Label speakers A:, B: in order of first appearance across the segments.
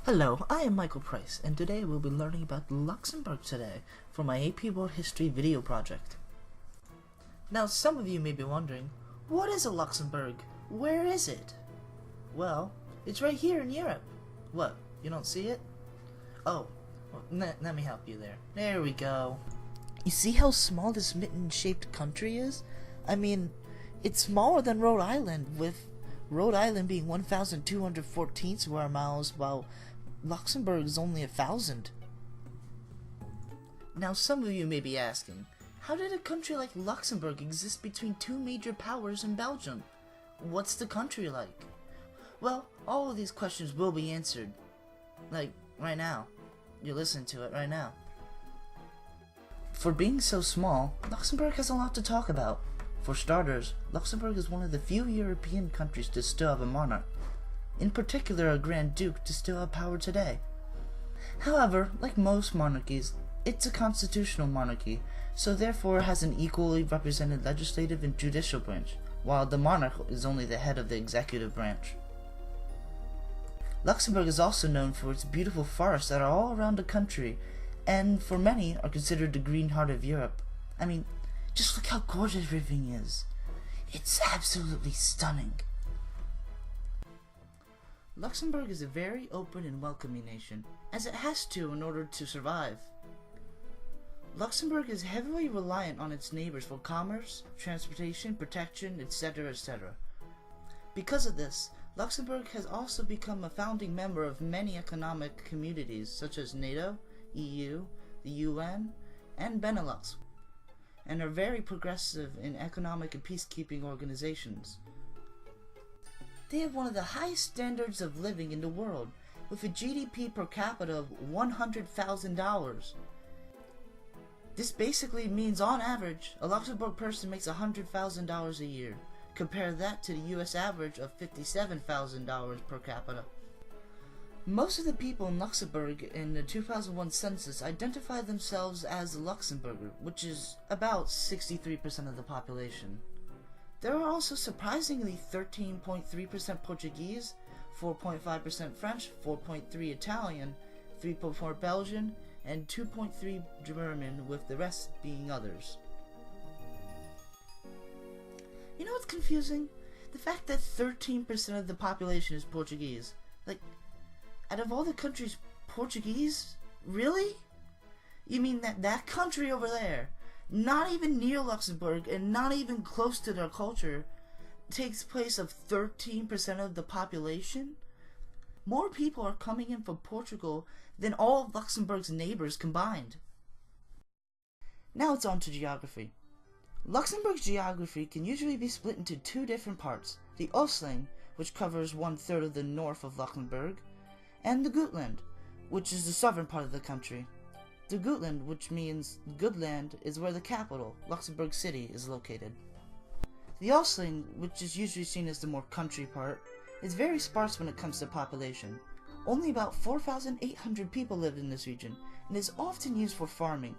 A: Hello, I am Michael Price, and today we'll be learning about Luxembourg today for my AP World History video project. Now, some of you may be wondering, what is a Luxembourg? Where is it? Well, it's right here in Europe. What, you don't see it? Oh, well, let me help you there. There we go. You see how small this mitten-shaped country is? I mean, it's smaller than Rhode Island, with Rhode Island being 1,214 square miles, while Luxembourg is only 1,000. Now, some of you may be asking, how did a country like Luxembourg exist between two major powers in Belgium? What's the country like? Well, all of these questions will be answered, like, right now. You're listening to it right now. For being so small, Luxembourg has a lot to talk about. For starters, Luxembourg is one of the few European countries to still have a monarch. In particular, a Grand Duke to still have power today. However, like most monarchies, it's a constitutional monarchy, so therefore it has an equally represented legislative and judicial branch, while the monarch is only the head of the executive branch. Luxembourg is also known for its beautiful forests that are all around the country, and for many are considered the green heart of Europe. I mean, just look how gorgeous everything is. It's absolutely stunning. Luxembourg is a very open and welcoming nation, as it has to in order to survive. Luxembourg is heavily reliant on its neighbors for commerce, transportation, protection, etc., etc. Because of this, Luxembourg has also become a founding member of many economic communities such as NATO, EU, the UN, and Benelux, and are very progressive in economic and peacekeeping organizations. They have one of the highest standards of living in the world, with a GDP per capita of $100,000. This basically means, on average, a Luxembourg person makes $100,000 a year. Compare that to the US average of $57,000 per capita. Most of the people in Luxembourg in the 2001 census identify themselves as Luxembourger, which is about 63% of the population. There are also surprisingly 13.3% Portuguese, 4.5% French, 4.3% Italian, 3.4% Belgian, and 2.3% German, with the rest being others. You know what's confusing? The fact that 13% of the population is Portuguese. Like, out of all the countries, Portuguese? Really? You mean that country over there, not even near Luxembourg and not even close to their culture, takes place of 13% of the population? More people are coming in from Portugal than all of Luxembourg's neighbors combined. Now it's on to geography. Luxembourg's geography can usually be split into two different parts: the Oostling, which covers 1/3 of the north of Luxembourg, and the Gootland, which is the southern part of the country. The Gootland, which means good land, is where the capital, Luxembourg City, is located. The Oostling, which is usually seen as the more country part, is very sparse when it comes to population. Only about 4,800 people live in this region, and is often used for farming,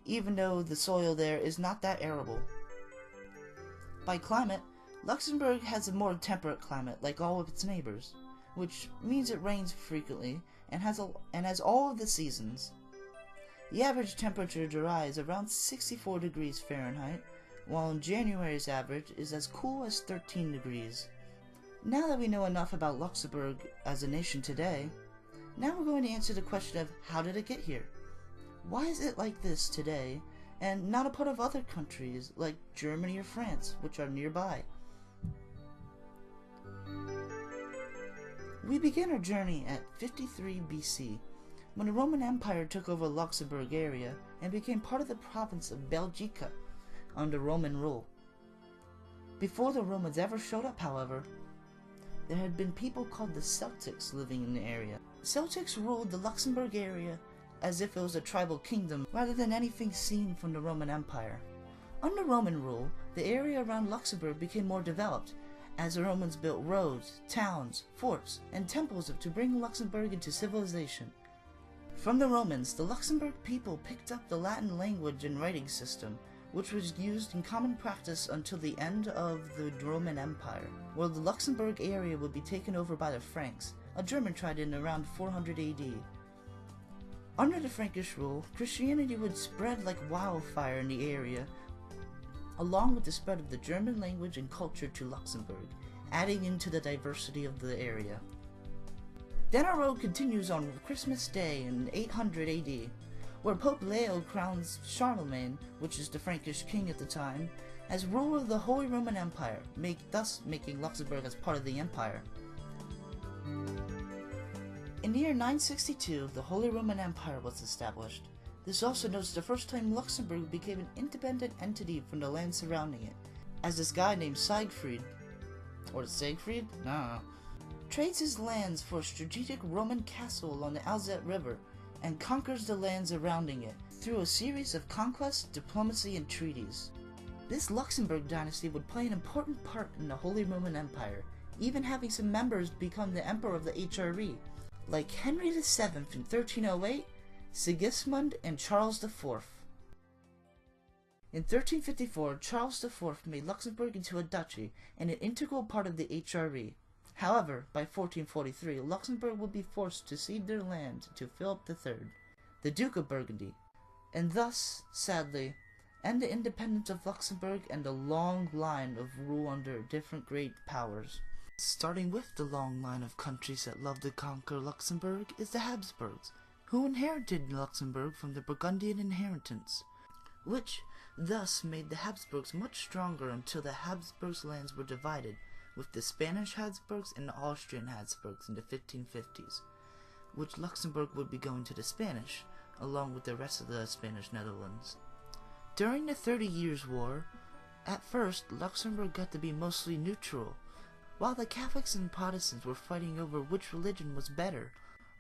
A: even though the soil there is not that arable. By climate, Luxembourg has a more temperate climate like all of its neighbors, which means it rains frequently and has all of the seasons. The average temperature in July is around 64 degrees Fahrenheit, while in January's average is as cool as 13 degrees. Now that we know enough about Luxembourg as a nation today, now we're going to answer the question of how did it get here? Why is it like this today and not a part of other countries like Germany or France, which are nearby? We begin our journey at 53 BC, when the Roman Empire took over the Luxembourg area and became part of the province of Belgica under Roman rule. Before the Romans ever showed up, however, there had been people called the Celtics living in the area. Celtics ruled the Luxembourg area as if it was a tribal kingdom rather than anything seen from the Roman Empire. Under Roman rule, the area around Luxembourg became more developed, as the Romans built roads, towns, forts, and temples to bring Luxembourg into civilization. From the Romans, the Luxembourg people picked up the Latin language and writing system, which was used in common practice until the end of the Roman Empire, where the Luxembourg area would be taken over by the Franks, a German tried in around 400 AD. Under the Frankish rule, Christianity would spread like wildfire in the area, along with the spread of the German language and culture to Luxembourg, adding into the diversity of the area. Then our road continues on Christmas Day in 800 AD, where Pope Leo crowns Charlemagne, which is the Frankish king at the time, as ruler of the Holy Roman Empire, thus making Luxembourg as part of the empire. In the year 962, the Holy Roman Empire was established. This also notes the first time Luxembourg became an independent entity from the land surrounding it, as this guy named Siegfried, trades his lands for a strategic Roman castle along the Alzette River, and conquers the lands surrounding it through a series of conquests, diplomacy, and treaties. This Luxembourg dynasty would play an important part in the Holy Roman Empire, even having some members become the emperor of the HRE, like Henry VII in 1308, Sigismund, and Charles IV. In 1354, Charles IV made Luxembourg into a duchy and an integral part of the HRE. However, by 1443, Luxembourg would be forced to cede their land to Philip III, the Duke of Burgundy, and thus, sadly, end the independence of Luxembourg and the long line of rule under different great powers. Starting with the long line of countries that loved to conquer Luxembourg is the Habsburgs, who inherited Luxembourg from the Burgundian inheritance, which thus made the Habsburgs much stronger until the Habsburgs' lands were divided, with the Spanish Habsburgs and the Austrian Habsburgs in the 1550s, which Luxembourg would be going to the Spanish, along with the rest of the Spanish Netherlands. During the 30 Years' War, at first Luxembourg got to be mostly neutral, while the Catholics and Protestants were fighting over which religion was better,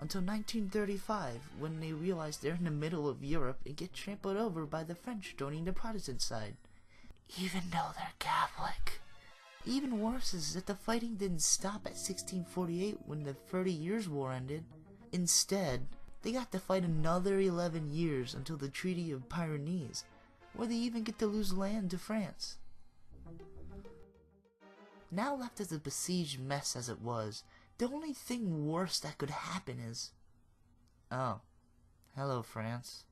A: until 1935, when they realized they're in the middle of Europe and get trampled over by the French joining the Protestant side, even though they're Catholic. Even worse is that the fighting didn't stop at 1648 when the 30 Years' War ended. Instead, they got to fight another 11 years until the Treaty of Pyrenees, where they even get to lose land to France. Now left as a besieged mess as it was, the only thing worse that could happen is... Oh, hello France.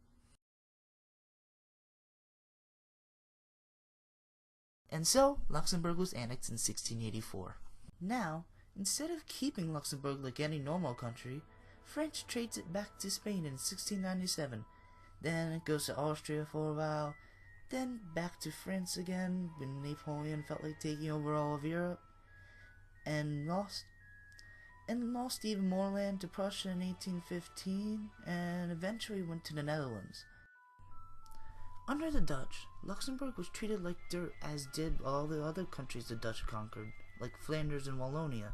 A: And so, Luxembourg was annexed in 1684. Now, instead of keeping Luxembourg like any normal country, France trades it back to Spain in 1697. Then it goes to Austria for a while, then back to France again when Napoleon felt like taking over all of Europe, and lost even more land to Prussia in 1815, and eventually went to the Netherlands. Under the Dutch, Luxembourg was treated like dirt, as did all the other countries the Dutch conquered, like Flanders and Wallonia.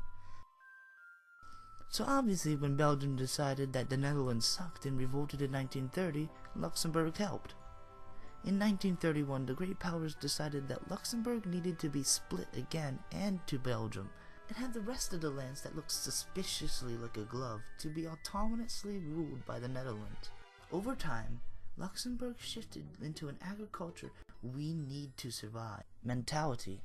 A: So obviously when Belgium decided that the Netherlands sucked and revolted in 1930, Luxembourg helped. In 1931, the great powers decided that Luxembourg needed to be split again and to Belgium, and had the rest of the lands that looked suspiciously like a glove to be autonomously ruled by the Netherlands. Over time, Luxembourg shifted into an agriculture we need to survive mentality.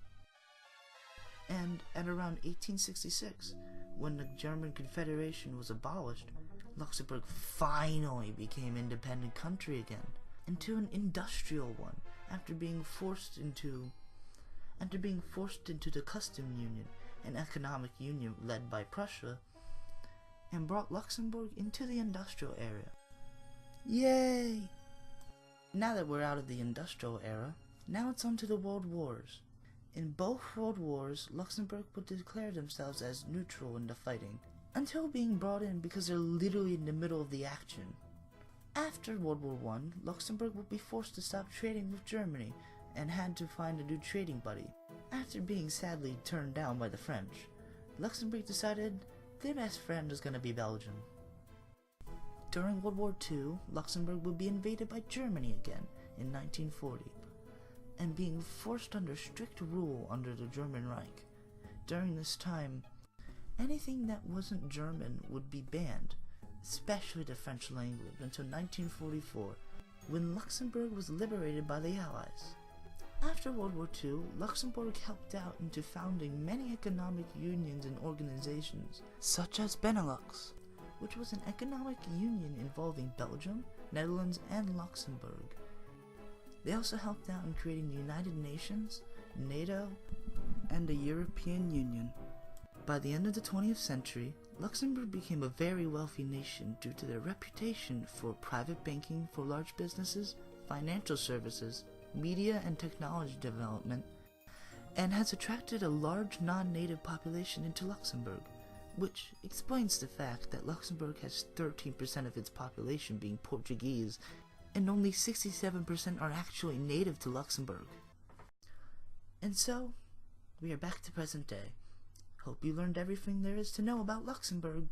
A: And at around 1866, when the German Confederation was abolished, Luxembourg finally became an independent country again, into an industrial one, after being forced into the custom union, an economic union led by Prussia, and brought Luxembourg into the industrial area. Yay! Now that we're out of the industrial era, now it's on to the World Wars. In both World Wars, Luxembourg would declare themselves as neutral in the fighting, until being brought in because they're literally in the middle of the action. After World War I, Luxembourg would be forced to stop trading with Germany, and had to find a new trading buddy. After being sadly turned down by the French, Luxembourg decided their best friend was going to be Belgium. During World War II, Luxembourg would be invaded by Germany again in 1940, and being forced under strict rule under the German Reich. During this time, anything that wasn't German would be banned, especially the French language, until 1944, when Luxembourg was liberated by the Allies. after World War II, Luxembourg helped out into founding many economic unions and organizations, such as Benelux, which was an economic union involving Belgium, Netherlands, and Luxembourg. They also helped out in creating the United Nations, NATO, and the European Union. By the end of the 20th century, Luxembourg became a very wealthy nation due to their reputation for private banking for large businesses, financial services, media and technology development, and has attracted a large non-native population into Luxembourg, which explains the fact that Luxembourg has 13% of its population being Portuguese, and only 67% are actually native to Luxembourg. And so, we are back to present day. Hope you learned everything there is to know about Luxembourg.